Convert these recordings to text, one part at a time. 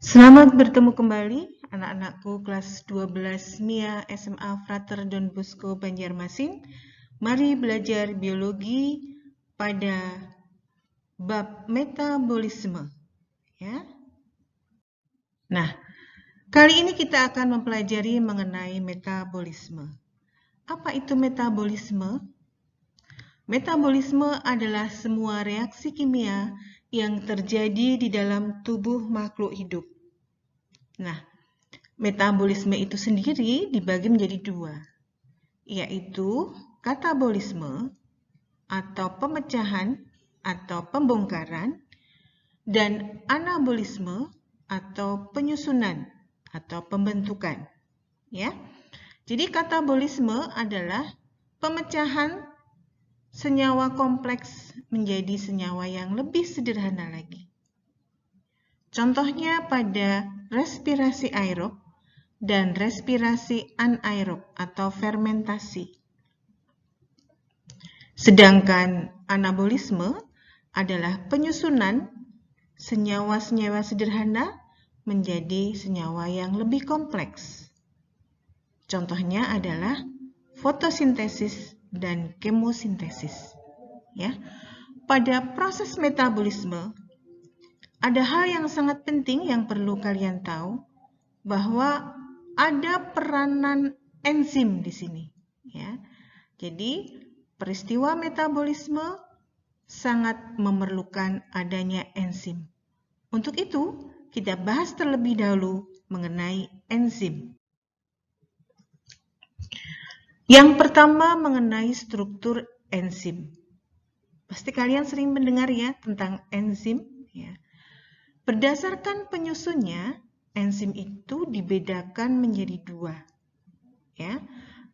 Selamat bertemu kembali anak-anakku kelas 12 MIA SMA Frater Don Bosco Banjarmasin. Mari belajar biologi pada bab metabolisme, ya. Nah, kali ini kita akan mempelajari mengenai metabolisme. Apa itu metabolisme? Metabolisme adalah semua reaksi kimia yang terjadi di dalam tubuh makhluk hidup. Nah, metabolisme itu sendiri dibagi menjadi dua, yaitu katabolisme atau pemecahan atau pembongkaran dan anabolisme atau penyusunan atau pembentukan. Ya. Jadi katabolisme adalah pemecahan senyawa kompleks menjadi senyawa yang lebih sederhana lagi. Contohnya pada respirasi aerob dan respirasi anaerob atau fermentasi. Sedangkan anabolisme adalah penyusunan senyawa-senyawa sederhana menjadi senyawa yang lebih kompleks. Contohnya adalah fotosintesis dan kemosintesis. Ya. Pada proses metabolisme, ada hal yang sangat penting yang perlu kalian tahu, bahwa ada peranan enzim di sini. Ya. Jadi, peristiwa metabolisme sangat memerlukan adanya enzim. Untuk itu, kita bahas terlebih dahulu mengenai enzim. Yang pertama mengenai struktur enzim. Pasti kalian sering mendengar ya tentang enzim. Ya. Berdasarkan penyusunnya, enzim itu dibedakan menjadi dua. Ya.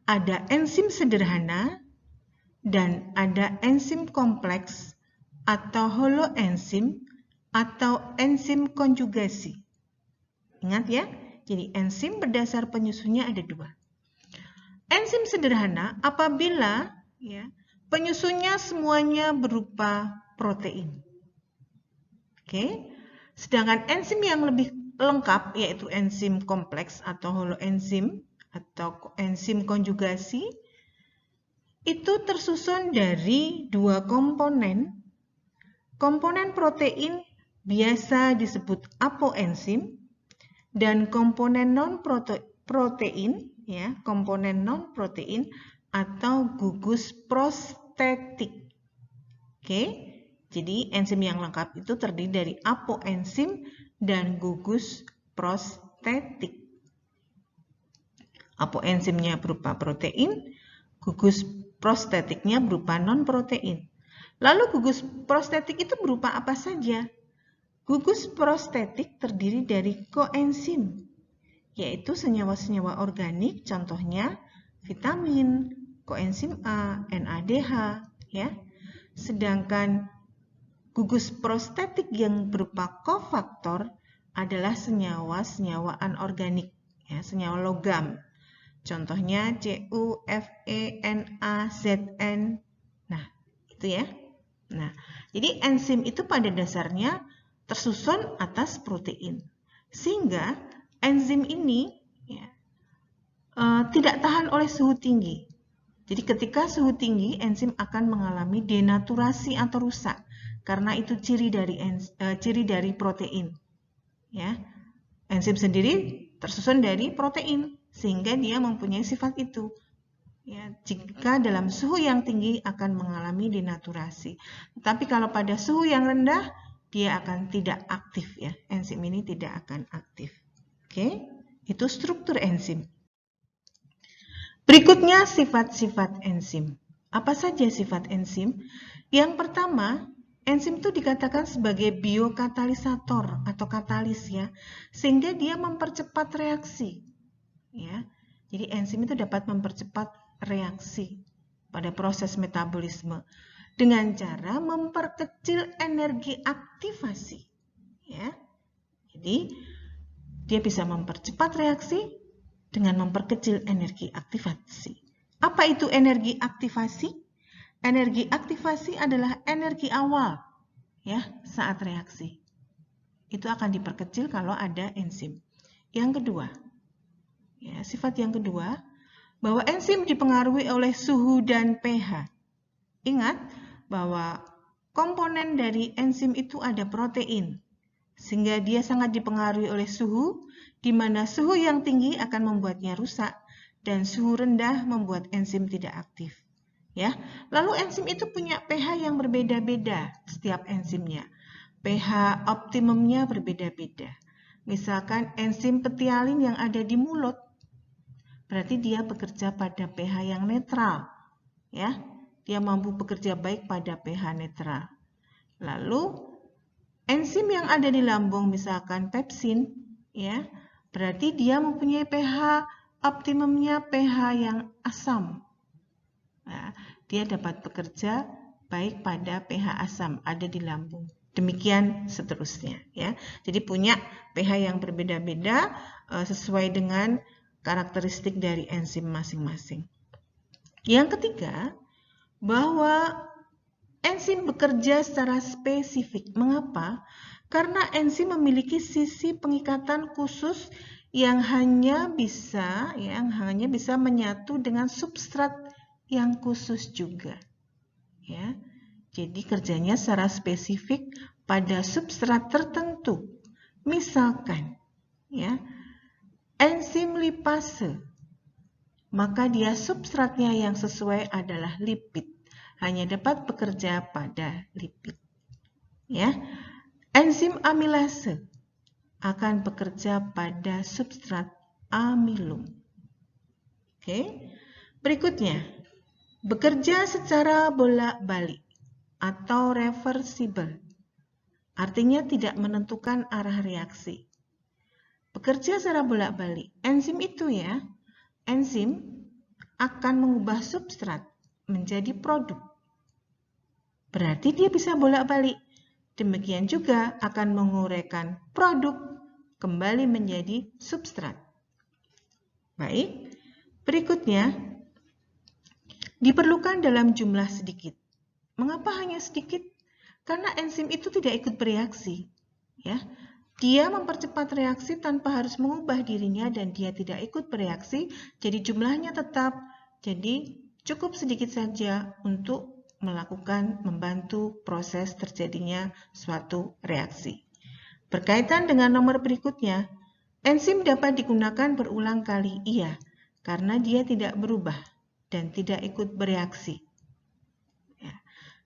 Ada enzim sederhana dan ada enzim kompleks atau holoenzim atau enzim konjugasi. Ingat ya, jadi enzim berdasar penyusunnya ada dua. Enzim sederhana apabila ya, penyusunnya semuanya berupa protein. Oke. Sedangkan enzim yang lebih lengkap yaitu enzim kompleks atau holoenzim atau enzim konjugasi itu tersusun dari dua komponen. Komponen protein biasa disebut apoenzim dan komponen non-protein ya, komponen non-protein atau gugus prostetik. Oke. Jadi enzim yang lengkap itu terdiri dari apoenzim dan gugus prostetik. Apoenzimnya berupa protein, gugus prostetiknya berupa non-protein. Lalu gugus prostetik itu berupa apa saja? Gugus prostetik terdiri dari koenzim, yaitu senyawa-senyawa organik, contohnya vitamin, koenzim A, NADH, ya. Sedangkan gugus prostetik yang berupa kofaktor adalah senyawa-senyawa anorganik, ya, senyawa logam. Contohnya Cu, Fe, Na, Zn. Nah, itu ya. Nah, jadi enzim itu pada dasarnya tersusun atas protein. Sehingga enzim ini ya, tidak tahan oleh suhu tinggi. Jadi ketika suhu tinggi, enzim akan mengalami denaturasi atau rusak. Karena itu ciri dari protein. Ya. Enzim sendiri tersusun dari protein, sehingga dia mempunyai sifat itu. Ya, jika dalam suhu yang tinggi akan mengalami denaturasi. Tetapi kalau pada suhu yang rendah, dia akan tidak aktif ya. Enzim ini tidak akan aktif. Oke, itu struktur enzim. Berikutnya sifat-sifat enzim. Apa saja sifat enzim? Yang pertama, enzim itu dikatakan sebagai biokatalisator atau katalis ya, sehingga dia mempercepat reaksi. Ya. Jadi enzim itu dapat mempercepat reaksi pada proses metabolisme dengan cara memperkecil energi aktivasi. Ya. Jadi dia bisa mempercepat reaksi dengan memperkecil energi aktivasi. Apa itu energi aktivasi? Energi aktivasi adalah energi awal ya saat reaksi. Itu akan diperkecil kalau ada enzim. Yang kedua, ya, sifat yang kedua, bahwa enzim dipengaruhi oleh suhu dan pH. Ingat bahwa komponen dari enzim itu ada protein, sehingga dia sangat dipengaruhi oleh suhu, di mana suhu yang tinggi akan membuatnya rusak, dan suhu rendah membuat enzim tidak aktif. Ya, lalu enzim itu punya pH yang berbeda-beda setiap enzimnya. pH optimumnya berbeda-beda. Misalkan enzim petialin yang ada di mulut, berarti dia bekerja pada pH yang netral. Ya, dia mampu bekerja baik pada pH netral. Lalu enzim yang ada di lambung, misalkan pepsin, ya, berarti dia mempunyai pH optimumnya pH yang asam. Nah, dia dapat bekerja baik pada pH asam ada di lambung. Demikian seterusnya, ya. Jadi punya pH yang berbeda-beda sesuai dengan karakteristik dari enzim masing-masing. Yang ketiga, bahwa enzim bekerja secara spesifik. Mengapa? Karena enzim memiliki sisi pengikatan khusus yang hanya bisa menyatu dengan substrat yang khusus juga. Ya. Jadi kerjanya secara spesifik pada substrat tertentu. Misalkan, ya, enzim lipase, maka dia substratnya yang sesuai adalah lipid. Hanya dapat bekerja pada lipid. Ya. Enzim amilase akan bekerja pada substrat amilum. Oke. Berikutnya, bekerja secara bolak-balik atau reversible. Artinya tidak menentukan arah reaksi. Bekerja secara bolak-balik. Enzim itu ya, enzim akan mengubah substrat menjadi produk. Berarti dia bisa bolak-balik. Demikian juga akan menguraikan produk kembali menjadi substrat. Baik, berikutnya diperlukan dalam jumlah sedikit. Mengapa hanya sedikit? Karena enzim itu tidak ikut bereaksi. Ya, dia mempercepat reaksi tanpa harus mengubah dirinya dan dia tidak ikut bereaksi, jadi jumlahnya tetap. Jadi cukup sedikit saja untuk membantu proses terjadinya suatu reaksi. Berkaitan dengan nomor berikutnya, enzim dapat digunakan berulang kali, iya, karena dia tidak berubah dan tidak ikut bereaksi. Ya.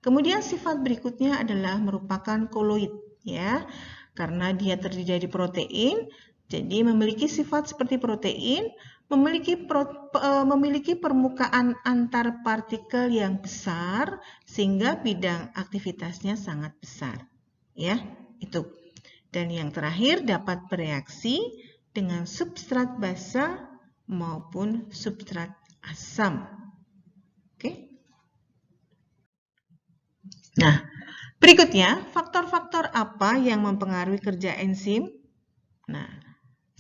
Kemudian sifat berikutnya adalah merupakan koloid, ya, karena dia terdiri dari protein, jadi memiliki sifat seperti protein, memiliki permukaan antar partikel yang besar sehingga bidang aktivitasnya sangat besar. Ya, itu. Dan yang terakhir dapat bereaksi dengan substrat basa maupun substrat asam. Oke. Nah, berikutnya faktor-faktor apa yang mempengaruhi kerja enzim? Nah,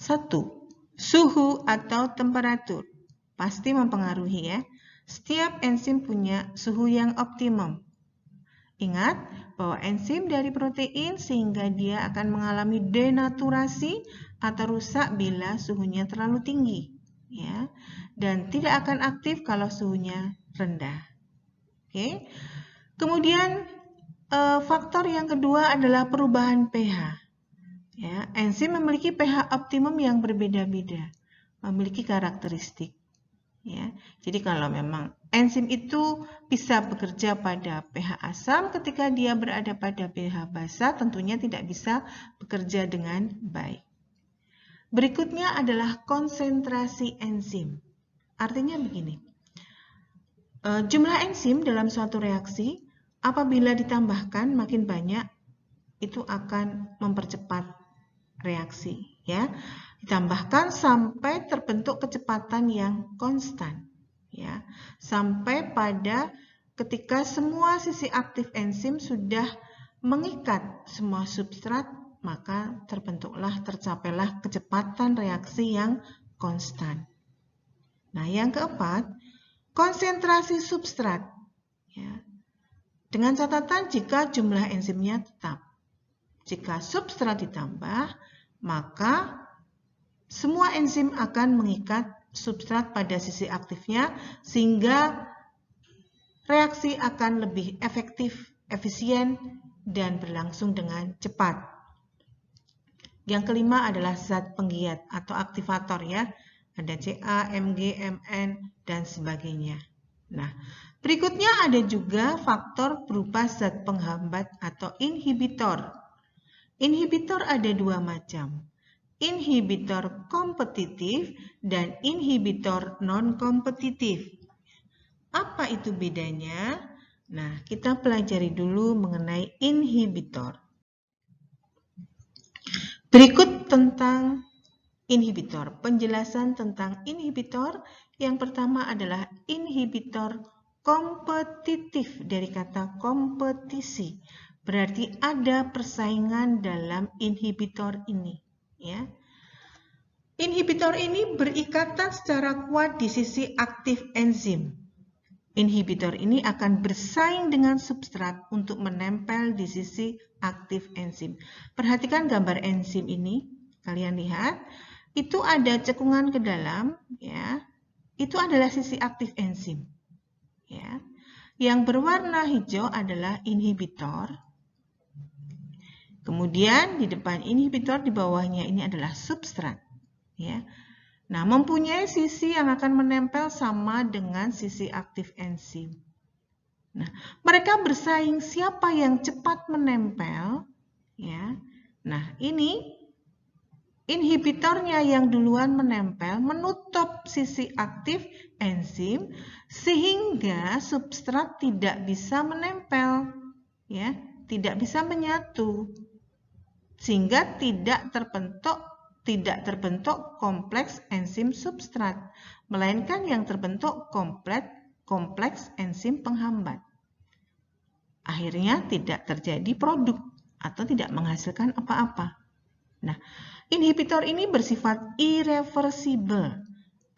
1. Suhu atau temperatur pasti mempengaruhi ya. Setiap enzim punya suhu yang optimum. Ingat bahwa enzim dari protein sehingga dia akan mengalami denaturasi atau rusak bila suhunya terlalu tinggi, ya. Dan tidak akan aktif kalau suhunya rendah. Oke. Kemudian faktor yang kedua adalah perubahan pH. Ya, enzim memiliki pH optimum yang berbeda-beda, memiliki karakteristik. Ya, jadi kalau memang enzim itu bisa bekerja pada pH asam, ketika dia berada pada pH basa, tentunya tidak bisa bekerja dengan baik. Berikutnya adalah konsentrasi enzim. Artinya begini, jumlah enzim dalam suatu reaksi apabila ditambahkan makin banyak, itu akan mempercepat reaksi, ya. Ditambahkan sampai terbentuk kecepatan yang konstan, ya. Sampai pada ketika semua sisi aktif enzim sudah mengikat semua substrat, maka tercapailah kecepatan reaksi yang konstan. Nah, yang keempat, konsentrasi substrat, ya. Dengan catatan jika jumlah enzimnya tetap. Jika substrat ditambah, maka semua enzim akan mengikat substrat pada sisi aktifnya sehingga reaksi akan lebih efektif, efisien, dan berlangsung dengan cepat. Yang kelima adalah zat penggiat atau aktivator ya. Ada Ca, Mg, Mn, dan sebagainya. Nah, berikutnya ada juga faktor berupa zat penghambat atau inhibitor. Inhibitor ada dua macam. Inhibitor kompetitif dan inhibitor non-kompetitif. Apa itu bedanya? Nah, kita pelajari dulu mengenai inhibitor. Berikut tentang inhibitor. Penjelasan tentang inhibitor. Yang pertama adalah inhibitor kompetitif, dari kata kompetisi. Berarti ada persaingan dalam inhibitor ini, ya. Inhibitor ini berikatan secara kuat di sisi aktif enzim. Inhibitor ini akan bersaing dengan substrat untuk menempel di sisi aktif enzim. Perhatikan gambar enzim ini, kalian lihat, itu ada cekungan ke dalam, ya. Itu adalah sisi aktif enzim, ya. Yang berwarna hijau adalah inhibitor. Kemudian di depan inhibitor, di bawahnya ini adalah substrat, ya. Nah, mempunyai sisi yang akan menempel sama dengan sisi aktif enzim. Nah, mereka bersaing siapa yang cepat menempel, ya. Nah, ini inhibitornya yang duluan menempel menutup sisi aktif enzim sehingga substrat tidak bisa menempel, ya, tidak bisa menyatu. Sehingga tidak terbentuk kompleks enzim substrat, melainkan yang terbentuk kompleks enzim penghambat. Akhirnya tidak terjadi produk atau tidak menghasilkan apa-apa. Nah, inhibitor ini bersifat irreversible,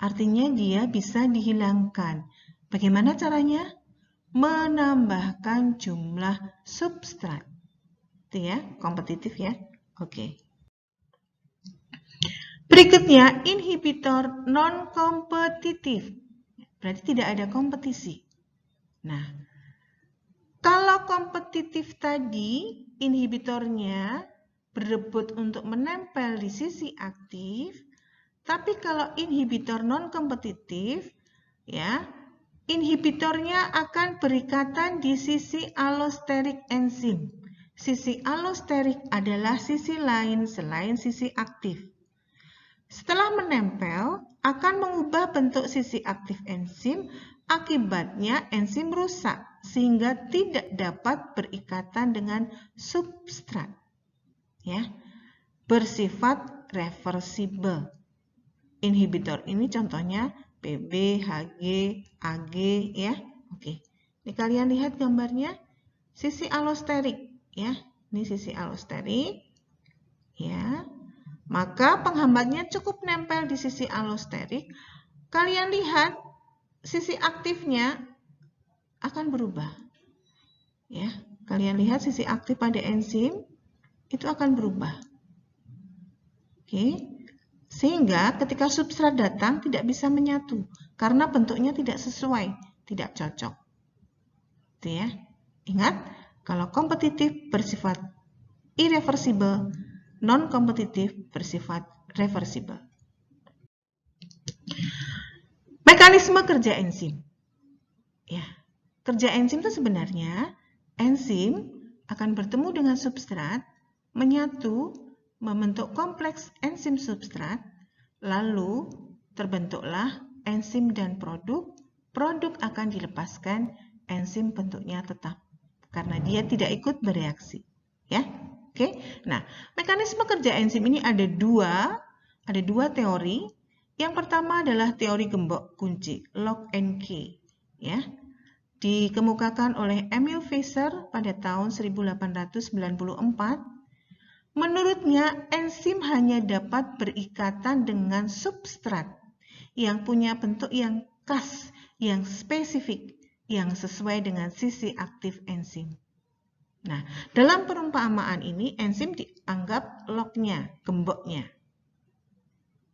artinya dia bisa dihilangkan. Bagaimana caranya? Menambahkan jumlah substrat. Itu ya, kompetitif ya. Oke. Berikutnya, inhibitor non-kompetitif. Berarti tidak ada kompetisi. Nah, kalau kompetitif tadi, inhibitornya berebut untuk menempel di sisi aktif, tapi kalau inhibitor non-kompetitif, ya, inhibitornya akan berikatan di sisi allosterik enzim. Sisi allosterik adalah sisi lain selain sisi aktif. Setelah menempel, akan mengubah bentuk sisi aktif enzim, akibatnya enzim rusak sehingga tidak dapat berikatan dengan substrat. Ya, bersifat reversible. Inhibitor ini contohnya PB, HG, AG ya. Oke. Ini kalian lihat gambarnya, sisi allosterik ya. Ini sisi allosterik. Ya. Maka penghambatnya cukup nempel di sisi allosterik. Kalian lihat sisi aktifnya akan berubah. Ya, kalian lihat sisi aktif pada enzim itu akan berubah. Oke. Sehingga ketika substrat datang tidak bisa menyatu karena bentuknya tidak sesuai, tidak cocok. Itu ya. Ingat, kalau kompetitif bersifat irreversible, non-kompetitif bersifat reversible. Mekanisme kerja enzim. Ya, kerja enzim itu sebenarnya enzim akan bertemu dengan substrat, menyatu, membentuk kompleks enzim substrat, lalu terbentuklah enzim dan produk. Produk akan dilepaskan, enzim bentuknya tetap karena dia tidak ikut bereaksi. Ya, oke. Nah, mekanisme kerja enzim ini ada dua teori. Yang pertama adalah teori gembok kunci, lock and key, ya. Dikemukakan oleh Emil Fischer pada tahun 1894. Menurutnya, enzim hanya dapat berikatan dengan substrat yang punya bentuk yang khas, yang spesifik, yang sesuai dengan sisi aktif enzim. Nah, dalam perumpamaan ini enzim dianggap lognya, gemboknya,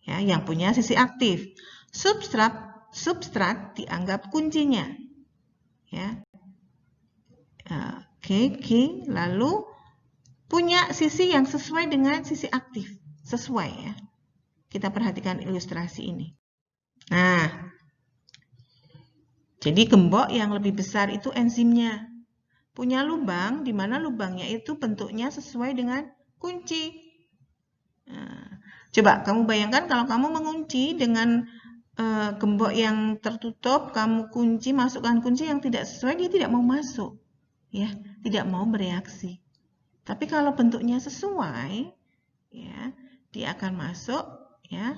ya, yang punya sisi aktif. Substrat dianggap kuncinya, ya. Oke, lalu punya sisi yang sesuai dengan sisi aktif, sesuai ya. Kita perhatikan ilustrasi ini. Nah, jadi gembok yang lebih besar itu enzimnya. Punya lubang, di mana lubangnya itu bentuknya sesuai dengan kunci. Nah, coba kamu bayangkan kalau kamu mengunci dengan gembok yang tertutup, kamu kunci, masukkan kunci yang tidak sesuai, dia tidak mau masuk, ya, tidak mau bereaksi. Tapi kalau bentuknya sesuai, ya, dia akan masuk, ya.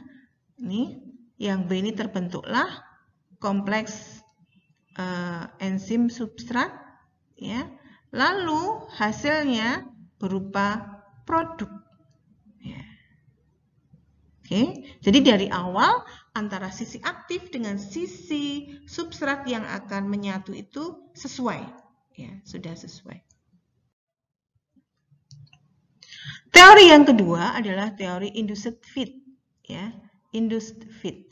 Ini yang B ini terbentuklah kompleks enzim substrat, ya. Lalu hasilnya berupa produk. Ya. Oke, jadi dari awal antara sisi aktif dengan sisi substrat yang akan menyatu itu sesuai, ya, sudah sesuai. Teori yang kedua adalah teori induced fit, ya, induced fit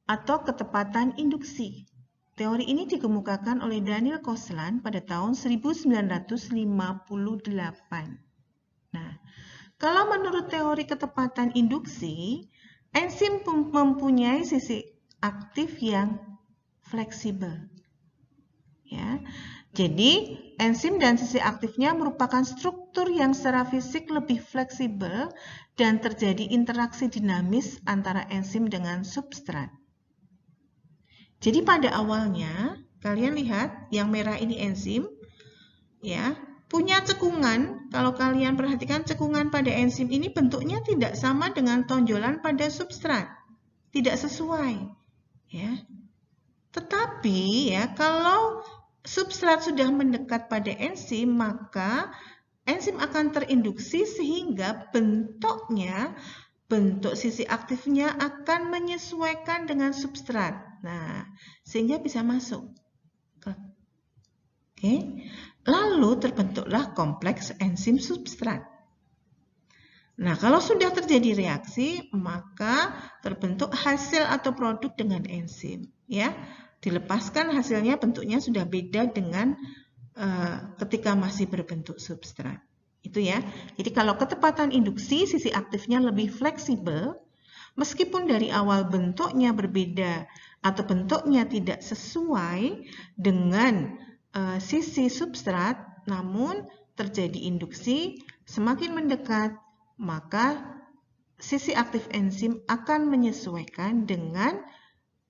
atau ketepatan induksi. Teori ini dikemukakan oleh Daniel Koslan pada tahun 1958. Nah, kalau menurut teori ketepatan induksi, enzim mempunyai sisi aktif yang fleksibel. Ya. Jadi, enzim dan sisi aktifnya merupakan struktur yang secara fisik lebih fleksibel dan terjadi interaksi dinamis antara enzim dengan substrat. Jadi pada awalnya, kalian lihat yang merah ini enzim, ya, punya cekungan. Kalau kalian perhatikan cekungan pada enzim ini bentuknya tidak sama dengan tonjolan pada substrat, tidak sesuai, ya. Tetapi ya, kalau substrat sudah mendekat pada enzim, maka enzim akan terinduksi sehingga bentuk sisi aktifnya akan menyesuaikan dengan substrat. Nah, sehingga bisa masuk. Oke. Lalu terbentuklah kompleks enzim substrat. Nah, kalau sudah terjadi reaksi, maka terbentuk hasil atau produk dengan enzim, ya. Dilepaskan hasilnya bentuknya sudah beda dengan ketika masih berbentuk substrat. Itu ya. Jadi kalau ketepatan induksi, sisi aktifnya lebih fleksibel, meskipun dari awal bentuknya berbeda atau bentuknya tidak sesuai dengan sisi substrat, namun terjadi induksi, semakin mendekat, maka sisi aktif enzim akan menyesuaikan dengan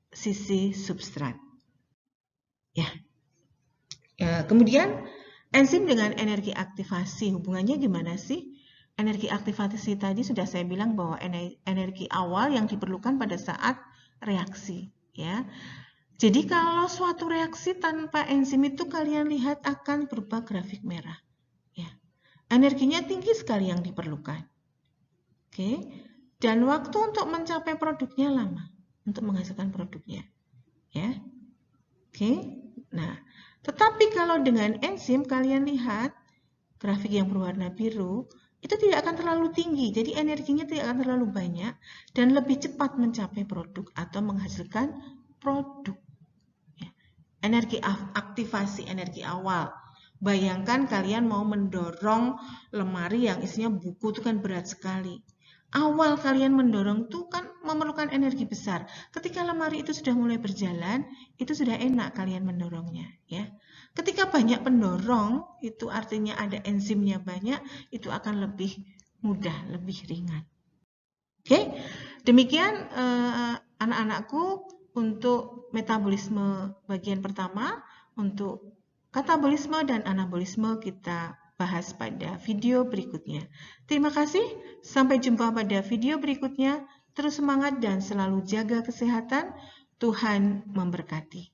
sisi substrat. Ya. Kemudian enzim dengan energi aktivasi, hubungannya gimana sih? Energi aktivasi tadi sudah saya bilang bahwa energi awal yang diperlukan pada saat reaksi, ya. Jadi kalau suatu reaksi tanpa enzim itu kalian lihat akan berupa grafik merah, ya. Energinya tinggi sekali yang diperlukan. Oke. Dan waktu untuk mencapai produknya lama, untuk menghasilkan produknya, ya. Oke. Nah, tetapi kalau dengan enzim kalian lihat grafik yang berwarna biru, itu tidak akan terlalu tinggi, jadi energinya tidak akan terlalu banyak dan lebih cepat mencapai produk atau menghasilkan produk. Ya. Energi aktivasi, energi awal. Bayangkan kalian mau mendorong lemari yang isinya buku, itu kan berat sekali. Awal kalian mendorong itu kan memerlukan energi besar. Ketika lemari itu sudah mulai berjalan, itu sudah enak kalian mendorongnya, ya. Ketika banyak pendorong, itu artinya ada enzimnya banyak, itu akan lebih mudah, lebih ringan. Oke, demikian anak-anakku untuk metabolisme bagian pertama. Untuk katabolisme dan anabolisme kita bahas pada video berikutnya. Terima kasih, sampai jumpa pada video berikutnya. Terus semangat dan selalu jaga kesehatan. Tuhan memberkati.